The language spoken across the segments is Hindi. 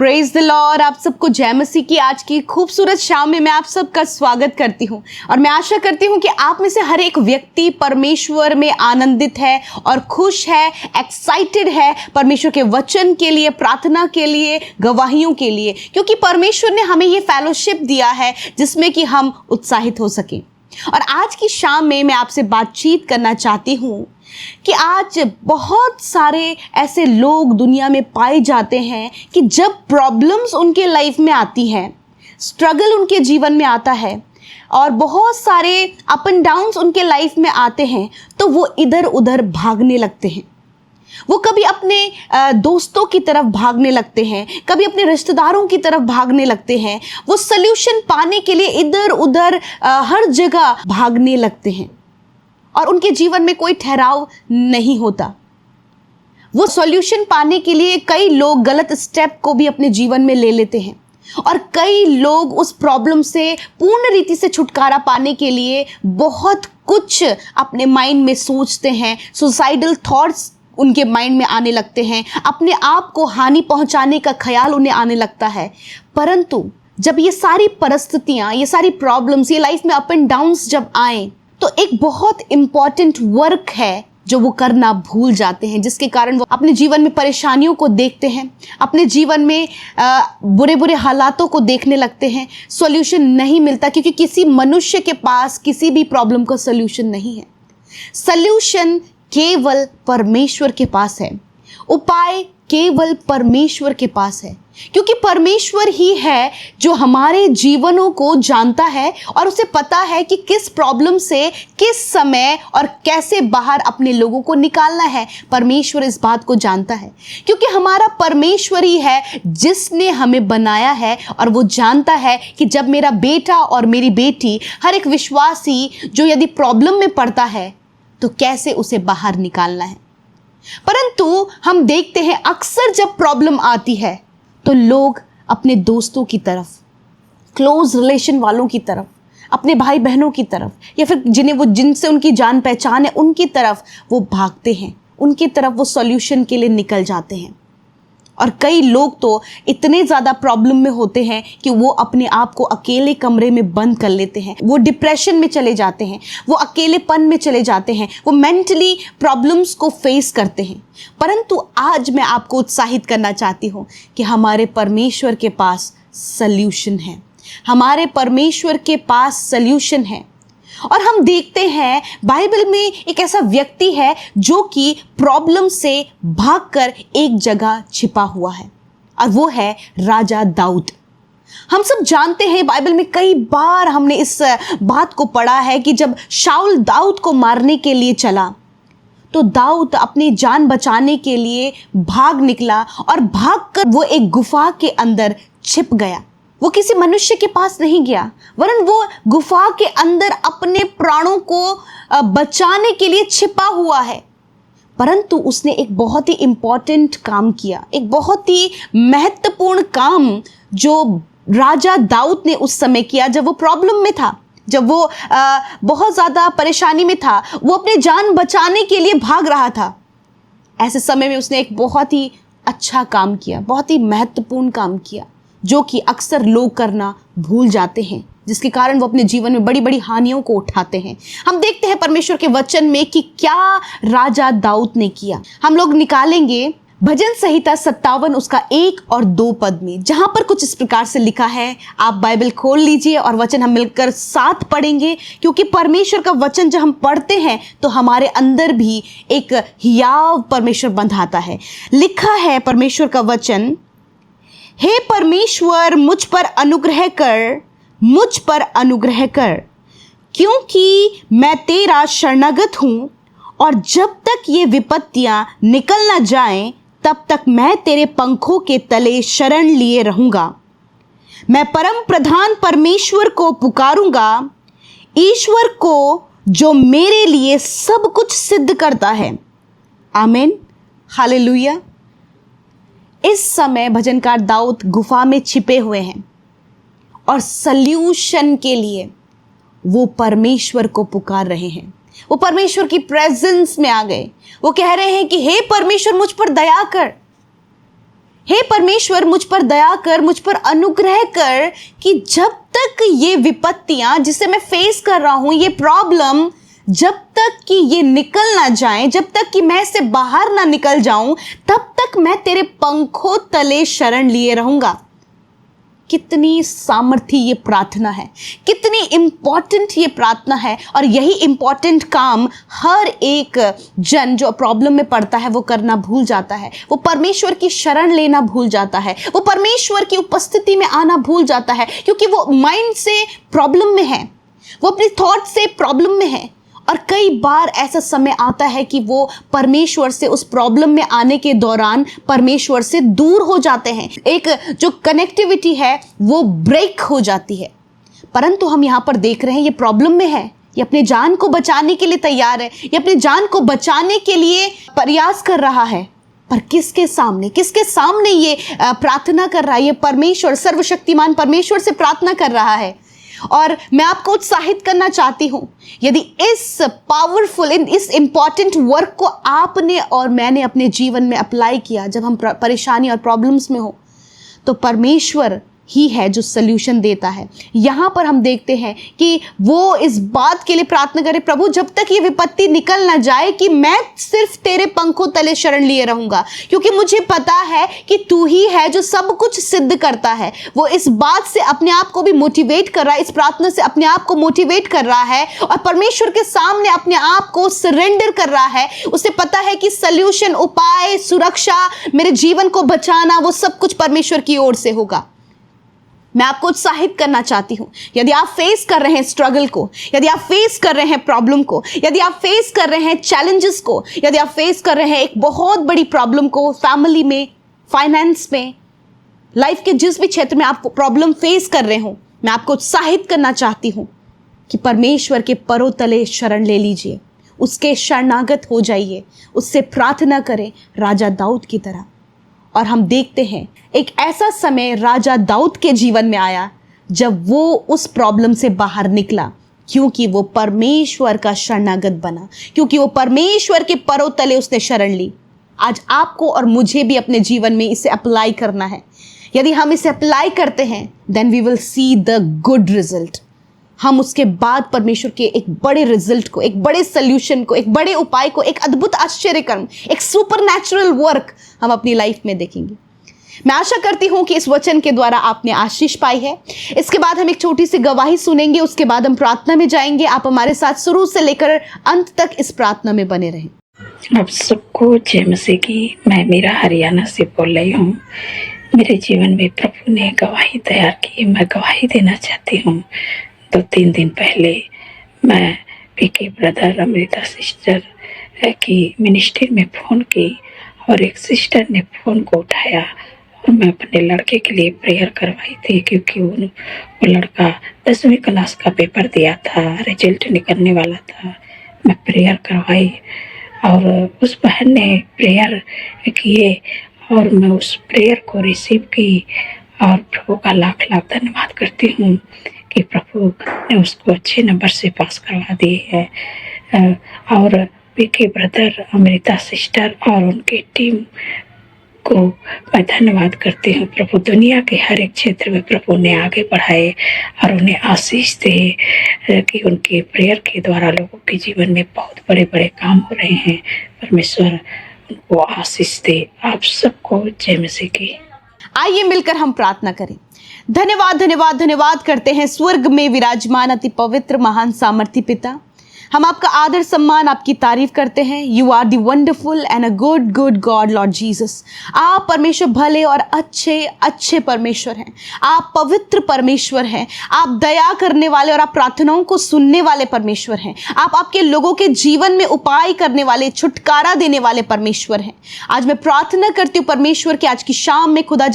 Praise the Lord. आप सबको जय मसीह की आज की खूबसूरत शाम में मैं आप सबका स्वागत करती हूं और मैं आशा करती हूं कि आप में से हर एक व्यक्ति परमेश्वर में आनंदित है और खुश है, एक्साइटेड है परमेश्वर के वचन के लिए, प्रार्थना के लिए, गवाहियों के लिए, क्योंकि परमेश्वर ने हमें ये फेलोशिप दिया है जिसमें कि हम उत्साहित हो सकें। और आज की शाम में मैं आपसे बातचीत करना चाहती हूँ कि आज बहुत सारे ऐसे लोग दुनिया में पाए जाते हैं कि जब प्रॉब्लम्स उनके लाइफ में आती हैं, स्ट्रगल उनके जीवन में आता है और बहुत सारे अप एंड डाउन्स उनके लाइफ में आते हैं, तो वो इधर उधर भागने लगते हैं। वो कभी अपने दोस्तों की तरफ भागने लगते हैं, कभी अपने रिश्तेदारों की तरफ भागने लगते हैं। वो सल्यूशन पाने के लिए इधर उधर हर जगह भागने लगते हैं और उनके जीवन में कोई ठहराव नहीं होता। वो सॉल्यूशन पाने के लिए कई लोग गलत स्टेप को भी अपने जीवन में ले लेते हैं और कई लोग उस प्रॉब्लम से पूर्ण रीति से छुटकारा पाने के लिए बहुत कुछ अपने माइंड में सोचते हैं। सुसाइडल थॉट्स उनके माइंड में आने लगते हैं, अपने आप को हानि पहुंचाने का ख्याल उन्हें आने लगता है। परंतु जब ये सारी परिस्थितियां, ये सारी प्रॉब्लम्स, ये लाइफ में अप एंड डाउन्स जब आए, तो एक बहुत इंपॉर्टेंट वर्क है जो वो करना भूल जाते हैं, जिसके कारण वो अपने जीवन में परेशानियों को देखते हैं, अपने जीवन में बुरे बुरे हालातों को देखने लगते हैं। सॉल्यूशन नहीं मिलता क्योंकि किसी मनुष्य के पास किसी भी प्रॉब्लम का सॉल्यूशन नहीं है। सॉल्यूशन केवल परमेश्वर के पास है, उपाय केवल परमेश्वर के पास है, क्योंकि परमेश्वर ही है जो हमारे जीवनों को जानता है और उसे पता है कि किस प्रॉब्लम से किस समय और कैसे बाहर अपने लोगों को निकालना है। परमेश्वर इस बात को जानता है क्योंकि हमारा परमेश्वर ही है जिसने हमें बनाया है और वो जानता है कि जब मेरा बेटा और मेरी बेटी, हर एक विश्वासी जो यदि प्रॉब्लम में पड़ता है तो कैसे उसे बाहर निकालना है। परंतु हम देखते हैं अक्सर जब प्रॉब्लम आती है तो लोग अपने दोस्तों की तरफ, क्लोज रिलेशन वालों की तरफ, अपने भाई बहनों की तरफ या फिर जिनसे उनकी जान पहचान है उनकी तरफ वो भागते हैं, उनकी तरफ वो सॉल्यूशन के लिए निकल जाते हैं। और कई लोग तो इतने ज़्यादा प्रॉब्लम में होते हैं कि वो अपने आप को अकेले कमरे में बंद कर लेते हैं, वो डिप्रेशन में चले जाते हैं, वो अकेलेपन में चले जाते हैं, वो मेंटली प्रॉब्लम्स को फेस करते हैं। परंतु आज मैं आपको उत्साहित करना चाहती हूँ कि हमारे परमेश्वर के पास सल्यूशन है, हमारे परमेश्वर के पास सल्यूशन है। और हम देखते हैं बाइबल में एक ऐसा व्यक्ति है जो कि प्रॉब्लम से भागकर एक जगह छिपा हुआ है और वो है राजा दाऊद। हम सब जानते हैं, बाइबल में कई बार हमने इस बात को पढ़ा है कि जब शाऊल दाऊद को मारने के लिए चला तो दाऊद अपनी जान बचाने के लिए भाग निकला और भागकर वो एक गुफा के अंदर छिप गया। वो किसी मनुष्य के पास नहीं गया, वरन वो गुफा के अंदर अपने प्राणों को बचाने के लिए छिपा हुआ है। परंतु उसने एक बहुत ही इंपॉर्टेंट काम किया, एक बहुत ही महत्वपूर्ण काम जो राजा दाऊद ने उस समय किया जब वो प्रॉब्लम में था, जब वो बहुत ज़्यादा परेशानी में था, वो अपने जान बचाने के लिए भाग रहा था। ऐसे समय में उसने एक बहुत ही अच्छा काम किया, बहुत ही महत्वपूर्ण काम किया, जो कि अक्सर लोग करना भूल जाते हैं, जिसके कारण वो अपने जीवन में बड़ी बड़ी हानियों को उठाते हैं। हम देखते हैं परमेश्वर के वचन में कि क्या राजा दाऊद ने किया। हम लोग निकालेंगे भजन संहिता 57 उसका 1 और 2 पद में, जहां पर कुछ इस प्रकार से लिखा है। आप बाइबल खोल लीजिए और वचन हम मिलकर साथ पढ़ेंगे, क्योंकि परमेश्वर का वचन जब हम पढ़ते हैं तो हमारे अंदर भी एक हियाव परमेश्वर बंधाता है। लिखा है परमेश्वर का वचन, हे परमेश्वर मुझ पर अनुग्रह कर, मुझ पर अनुग्रह कर, क्योंकि मैं तेरा शरणागत हूँ और जब तक ये विपत्तियाँ निकल न जाएं तब तक मैं तेरे पंखों के तले शरण लिए रहूँगा। मैं परम प्रधान परमेश्वर को पुकारूँगा, ईश्वर को जो मेरे लिए सब कुछ सिद्ध करता है। आमीन, हालेलुया। इस समय भजनकार दाऊद गुफा में छिपे हुए हैं और सल्यूशन के लिए वो परमेश्वर को पुकार रहे हैं। वो परमेश्वर की प्रेजेंस में आ गए। वो कह रहे हैं कि हे परमेश्वर मुझ पर दया कर, हे परमेश्वर, मुझ पर दया कर, मुझ पर अनुग्रह कर कि जब तक ये विपत्तियां जिसे मैं फेस कर रहा हूं, ये प्रॉब्लम, जब तक कि ये निकल ना जाए, जब तक कि मैं इससे बाहर ना निकल जाऊं, तब तक मैं तेरे पंखों तले शरण लिए रहूंगा। कितनी सामर्थी ये प्रार्थना है, कितनी इंपॉर्टेंट ये प्रार्थना है। और यही इंपॉर्टेंट काम हर एक जन जो प्रॉब्लम में पड़ता है वो करना भूल जाता है। वो परमेश्वर की शरण लेना भूल जाता है, वो परमेश्वर की उपस्थिति में आना भूल जाता है, क्योंकि वो माइंड से प्रॉब्लम में है, वो अपने थॉट से प्रॉब्लम में है। और कई बार ऐसा समय आता है कि वो परमेश्वर से, उस प्रॉब्लम में आने के दौरान परमेश्वर से दूर हो जाते हैं। एक जो कनेक्टिविटी है वो ब्रेक हो जाती है। परंतु हम यहाँ पर देख रहे हैं ये प्रॉब्लम में है, ये अपने जान को बचाने के लिए तैयार है, ये अपने जान को बचाने के लिए प्रयास कर रहा है। पर किसके सामने ये प्रार्थना कर रहा है? ये परमेश्वर, सर्वशक्तिमान परमेश्वर से प्रार्थना कर रहा है। और मैं आपको उत्साहित करना चाहती हूं, यदि इस पावरफुल, इस इंपॉर्टेंट वर्क को आपने और मैंने अपने जीवन में अप्लाई किया, जब हम परेशानी और प्रॉब्लम्स में हो, तो परमेश्वर ही है जो सल्यूशन देता है। यहाँ पर हम देखते हैं कि वो इस बात के लिए प्रार्थना करे, प्रभु जब तक ये विपत्ति निकल ना जाए कि मैं सिर्फ तेरे पंखों तले शरण लिए रहूंगा, क्योंकि मुझे पता है कि तू ही है जो सब कुछ सिद्ध करता है। वो इस बात से अपने आप को भी मोटिवेट कर रहा है, इस प्रार्थना से अपने आप को मोटिवेट कर रहा है और परमेश्वर के सामने अपने आप को सरेंडर कर रहा है। उसे पता है कि सल्यूशन, उपाय, सुरक्षा, मेरे जीवन को बचाना, वो सब कुछ परमेश्वर की ओर से होगा। मैं आपको उत्साहित करना चाहती हूं, यदि आप फेस कर रहे हैं स्ट्रगल को, यदि आप फेस कर रहे हैं प्रॉब्लम को, यदि आप फेस कर रहे हैं चैलेंजेस को, यदि आप फेस कर रहे हैं एक बहुत बड़ी प्रॉब्लम को, फैमिली में, फाइनेंस में, लाइफ के जिस भी क्षेत्र में आप प्रॉब्लम फेस कर रहे हो, मैं आपको उत्साहित करना चाहती हूं कि परमेश्वर के परों तले शरण ले लीजिए, उसके शरणागत हो जाइए, उससे प्रार्थना करें राजा दाऊद की तरह। और हम देखते हैं एक ऐसा समय राजा दाऊद के जीवन में आया जब वो उस प्रॉब्लम से बाहर निकला, क्योंकि वो परमेश्वर का शरणागत बना, क्योंकि वो परमेश्वर के परों तले उसने शरण ली। आज आपको और मुझे भी अपने जीवन में इसे अप्लाई करना है। यदि हम इसे अप्लाई करते हैं, then we will see the good result. हम उसके बाद परमेश्वर के एक बड़े रिजल्ट को, एक बड़े सल्यूशन को, एक बड़े उपाय को, एक अद्भुत आश्चर्य कर्म, एक सुपरनैचुरल वर्क हम अपनी लाइफ में देखेंगे। मैं आशा करती हूं कि इस वचन के द्वारा आपने आशीष पाई है। इसके बाद हम एक छोटी सी गवाही सुनेंगे, उसके बाद हम प्रार्थना में जाएंगे। आप हमारे साथ शुरू से लेकर अंत तक इस प्रार्थना में बने रहें। आप सबको जय मसीह की। मैं मीरा हरियाणा से बोल रही हूँ। मेरे जीवन में प्रभु ने गवाही तैयार की, मैं गवाही देना चाहती हूँ। 2-3 दिन पहले मैं पीके ब्रदर, अमृता सिस्टर की मिनिस्ट्री में फ़ोन की और एक सिस्टर ने फ़ोन को उठाया और मैं अपने लड़के के लिए प्रेयर करवाई थी, क्योंकि वो लड़का 10वीं क्लास का पेपर दिया था, रिजल्ट निकलने वाला था। मैं प्रेयर करवाई और उस बहन ने प्रेयर किए और मैं उस प्रेयर को रिसीव की और प्रभु का लाख लाख धन्यवाद करती हूँ कि प्रभु ने उसको अच्छे नंबर से पास करवा दिए है। और पीके ब्रदर, अमृता सिस्टर और उनकी टीम को मैं धन्यवाद करती हूँ। प्रभु दुनिया के हर एक क्षेत्र में प्रभु ने आगे बढ़ाए और उन्हें आशीष दे कि उनके प्रेयर के द्वारा लोगों के जीवन में बहुत बड़े बड़े काम हो रहे हैं। परमेश्वर उनको आशीष दे। आप सबको जय मसीह की। आइए मिलकर हम प्रार्थना करें। धन्यवाद धन्यवाद धन्यवाद करते हैं स्वर्ग में विराजमान अति पवित्र महान सामर्थी पिता। हम आपका आदर सम्मान, आपकी तारीफ करते हैं। You are the wonderful and a good good God Lord Jesus. आप परमेश्वर भले और अच्छे अच्छे परमेश्वर हैं। आप पवित्र परमेश्वर हैं। आप दया करने वाले और आप प्रार्थनाओं को सुनने वाले परमेश्वर हैं। आप आपके लोगों के जीवन में उपाय करने वाले, छुटकारा देने वाले परमेश्वर हैं। आज मैं प्रार्थना करती हूँ परमेश्वर के आज की शाम में खुदा,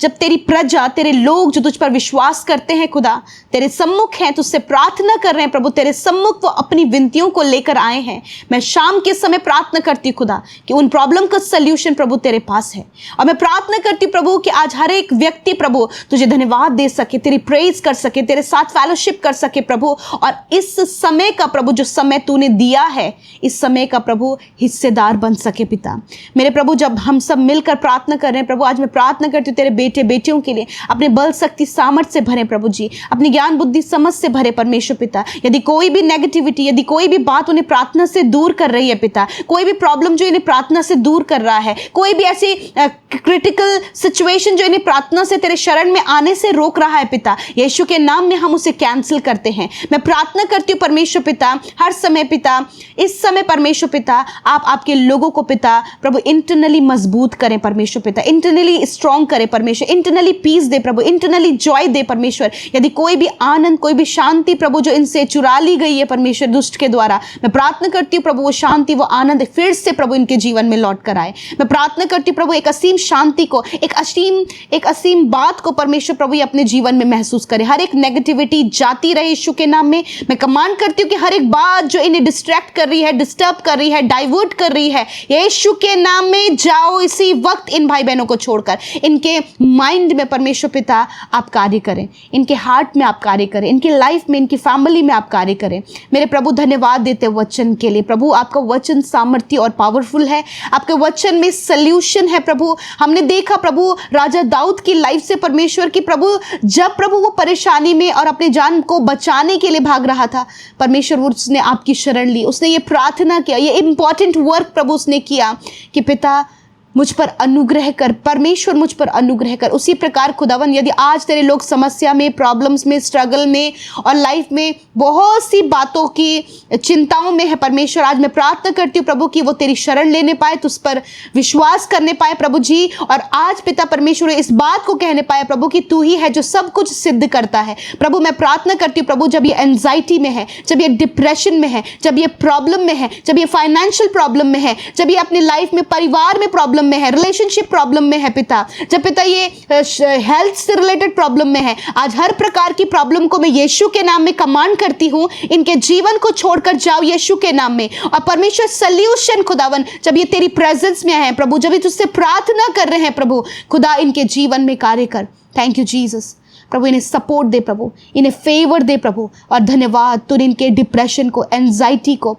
जब तेरी प्रजा, तेरे लोग जो तुझ पर विश्वास करते हैं खुदा, तेरे सम्मुख हैं, तुझसे प्रार्थना कर रहे हैं प्रभु, तेरे सम्मुख वो अपनी विनतियों को लेकर आए हैं, मैं शाम के समय प्रार्थना करती हूँ खुदा कि उन प्रॉब्लम का सल्यूशन प्रभु तेरे पास है। और मैं प्रार्थना करती हूँ प्रभु कि आज हर एक व्यक्ति प्रभु तुझे धन्यवाद दे सके, तेरी प्रेज कर सके, तेरे साथ फेलोशिप कर सके प्रभु। और इस समय का प्रभु जो समय तूने दिया है, इस समय का प्रभु हिस्सेदार बन सके पिता। मेरे प्रभु जब हम सब मिलकर प्रार्थना कर रहे हैं प्रभु, आज मैं प्रार्थना करती हूँ तेरे बेटे बेटियों के लिए, अपने बल शक्ति सामर्थ से भरे प्रभु जी, अपनी ज्ञान बुद्धि समझ से भरे परमेश्वर पिता। यदि कोई भी नेगेटिविटी, यदि कोई भी बात उन्हें प्रार्थना से दूर कर रही है पिता, कोई भी प्रॉब्लम जो इन्हें प्रार्थना से दूर कर रहा है, कोई भी ऐसी क्रिटिकल सिचुएशन जो इन्हें प्रार्थना से तेरे शरण में आने से रोक रहा है पिता, यीशु के नाम में हम उसे कैंसिल करते हैं। मैं प्रार्थना करती हूँ परमेश्वर पिता, हर समय पिता, इस समय परमेश्वर पिता आप आपके लोगों को पिता प्रभु इंटरनली मजबूत करें परमेश्वर पिता, इंटरनली स्ट्रॉन्ग करें परमेश्वर, इंटरनली पीस दे प्रभु, इंटरनली जॉय दे परमेश्वर। यदि कोई भी आनंद, कोई भी शांति प्रभु जो इनसे चुरा ली गई है परमेश्वर दुष्ट के द्वारा, मैं प्रार्थना करती हूँ प्रभु वो शांति, वो आनंद फिर से प्रभु इनके जीवन में लौट कर आए। मैं प्रार्थना करती हूँ प्रभु एक असीम शांति को, एक असीम बात को परमेश्वर प्रभु ये अपने जीवन में महसूस करे। हर एक नेगेटिविटी जाती रहे यीशु के नाम में। मैं कमांड करती हूँ कि हर एक बात जो इन्हें डिस्ट्रैक्ट कर रही है, डिस्टर्ब कर रही है, डाइवर्ट कर रही है, यीशु के नाम में जाओ इसी वक्त इन भाई बहनों को छोड़कर। इनके माइंड में परमेश्वर पिता आप कार्य करें, इनके हार्ट में आप कार्य करें, इनकी लाइफ में, इनकी फैमिली में आप कार्य करें। मेरे प्रभु धन्यवाद देते वचन के लिए प्रभु, आपका वचन सामर्थ्य और पावरफुल है, आपके वचन में सल्यूशन है प्रभु। हमने देखा प्रभु राजा दाऊद की लाइफ से परमेश्वर की प्रभु, जब प्रभु वो परेशानी में और अपने जान को बचाने के लिए भाग रहा था परमेश्वर, उसने आपकी शरण ली, उसने ये प्रार्थना किया, ये इंपॉर्टेंट वर्क प्रभु उसने किया कि पिता मुझ पर अनुग्रह कर, परमेश्वर मुझ पर अनुग्रह कर। उसी प्रकार खुदावन यदि आज तेरे लोग समस्या में, प्रॉब्लम्स में, स्ट्रगल में और लाइफ में बहुत सी बातों की चिंताओं में है परमेश्वर, आज मैं प्रार्थना करती हूँ प्रभु कि वो तेरी शरण लेने पाए, तुझ पर विश्वास करने पाए प्रभु जी। और आज पिता परमेश्वर इस बात को कहने पाए प्रभु कि तू ही है जो सब कुछ सिद्ध करता है। प्रभु मैं प्रार्थना करती हूँ प्रभु जब ये एंजाइटी में है, जब ये डिप्रेशन में है, जब ये प्रॉब्लम में है, जब ये फाइनेंशियल प्रॉब्लम में है, जब ये अपनी लाइफ में परिवार में प्रॉब्लम में है, रिलेशनशिप प्रॉब्लम में है पिता, जब पिता ये हेल्थ से रिलेटेड प्रॉब्लम में है, आज हर प्रकार की प्रॉब्लम को मैं यीशु के नाम में कमांड करती हूँ, इनके जीवन को छोड़कर जाओ यीशु के नाम में। और परमेश्वर सल्यूशन खुदावन जब ये तेरी प्रेजेंस में है प्रभु, जब ये तुझसे प्रार्थना कर रहे हैं प्रभु खुदा, इनके जीवन में कार्य कर। थैंक यू जीसस प्रभु, इन्हें सपोर्ट दे प्रभु, इन्हें फेवर दे प्रभु। और धन्यवाद तूने इनके डिप्रेशन को, एंजाइटी को,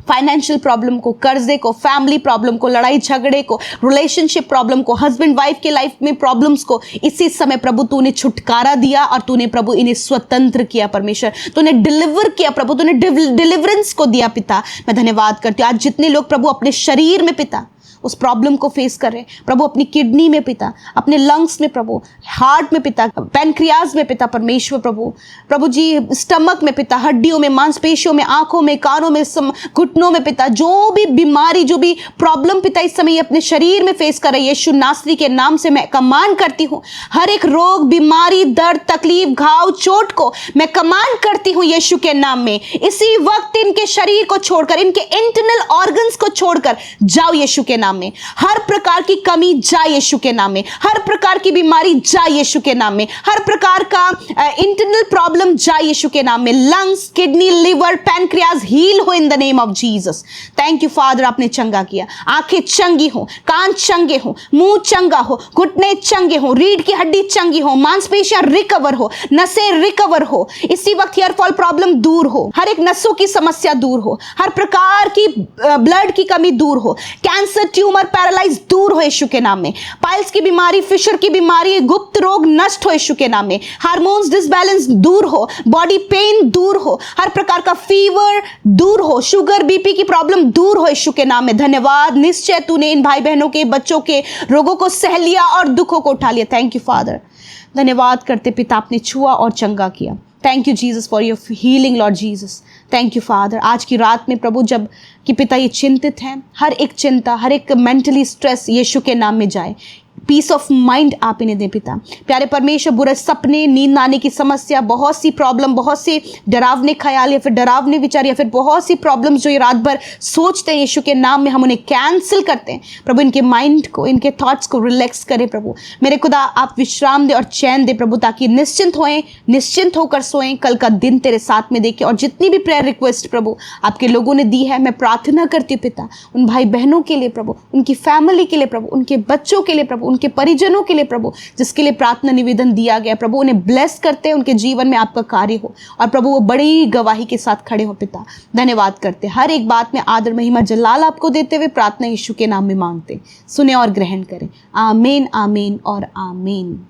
फाइनेंशियल प्रॉब्लम को, कर्जे को, फैमिली प्रॉब्लम को, लड़ाई झगड़े को, रिलेशनशिप प्रॉब्लम को, हस्बैंड वाइफ के लाइफ में प्रॉब्लम्स को, इसी समय प्रभु तूने छुटकारा दिया और तूने प्रभु इन्हें स्वतंत्र किया परमेश्वर, तूने डिलीवर किया प्रभु, तूने डिलीवरेंस को दिया पिता। मैं धन्यवाद करती हूँ आज जितने लोग प्रभु अपने शरीर में पिता उस प्रॉब्लम को फेस कर रहे हैं प्रभु, अपनी किडनी में पिता, अपने लंग्स में प्रभु, हार्ट में पिता, पैनक्रियाज में पिता परमेश्वर प्रभु जी, स्टमक में पिता, हड्डियों में, मांसपेशियों में, आंखों में, कानों में, घुटनों में पिता, जो भी बीमारी, जो भी प्रॉब्लम पिता इस समय अपने शरीर में फेस कर रही है, यीशु नासरी के नाम से मैं कमांड करती हूँ हर एक रोग, बीमारी, दर्द, तकलीफ, घाव, चोट को मैं कमांड करती हूँ यीशु के नाम में। इसी वक्त इनके शरीर को छोड़कर, इनके इंटरनल ऑर्गन्स को छोड़कर जाओ यीशु के नाम में। हर प्रकार की कमी जाए यीशु के नाम में, हर प्रकार की बीमारी जाए यीशु के नाम में, हर प्रकार का इंटरनल प्रॉब्लम जाए यीशु के नाम में। Lungs, kidney, liver, pancreas heal हो in the name of Jesus. Thank you father, आपने चंगा किया। आंखें चंगी हो, कान चंगे हो, मुंह चंगा हो, घुटने चंगे हो, रीढ़ की हड्डी चंगी हो, मांसपेशियां रिकवर हो, नसें रिकवर हो। इसी वक्त हेयर फॉल प्रॉब्लम दूर हो, हर एक नसों की समस्या दूर हो, हर प्रकार की ब्लड की कमी दूर हो, कैंसर, ट्यूमर, पैरालाइज दूर हो यीशु के नाम में। पाइल्स की बीमारी, फिशर की बीमारी, गुप्त रोग नष्ट हो यीशु के नाम में। हार्मोन्स डिसबैलेंस दूर हो, बॉडी पेन दूर हो, हर प्रकार का फीवर दूर हो, शुगर, बीपी की प्रॉब्लम दूर हो यीशु के नाम में। धन्यवाद, निश्चय तूने इन भाई बहनों के, बच्चों के रोगों को सह लिया और दुखों को उठा लिया। थैंक यू फादर, धन्यवाद करते पिता, आपने छुआ और चंगा किया। Thank you Jesus for your healing Lord Jesus. Thank you father, आज की रात में प्रभु जब कि पिता ये चिंतित हैं, हर एक चिंता, हर एक मेंटली स्ट्रेस यीशु के नाम में जाए। पीस ऑफ माइंड आप इन्हें दें पिता। प्यारे परमेश्वर, बुरे सपने, नींद ना आने की समस्या, बहुत सी प्रॉब्लम, बहुत से डरावने ख्याल या फिर डरावने विचार या फिर बहुत सी प्रॉब्लम्स जो ये रात भर सोचते हैं, यीशु के नाम में हम उन्हें कैंसिल करते हैं प्रभु। इनके माइंड को, इनके थॉट्स को रिलैक्स करें प्रभु। मेरे खुदा आप विश्राम दे और चैन दे प्रभु, ताकि निश्चिंत होएं, निश्चिंत होकर सोएं, कल का दिन तेरे साथ में देखें। और जितनी भी प्रेयर रिक्वेस्ट प्रभु आपके लोगों ने दी है, मैं प्रार्थना करती हूँ पिता, उन भाई बहनों के लिए प्रभु, उनकी फैमिली के लिए प्रभु, उनके बच्चों के लिए प्रभु, उनके परिजनों के लिए प्रभु, जिसके लिए प्रार्थना निवेदन दिया गया प्रभु, उन्हें ब्लेस करते हैं, उनके जीवन में आपका कार्य हो और प्रभु वो बड़ी गवाही के साथ खड़े हो पिता। धन्यवाद करते, हर एक बात में आदर महिमा जलाल आपको देते हुए प्रार्थना यीशु के नाम में मांगते, सुने और ग्रहण करें। आमीन, आमीन और आमीन।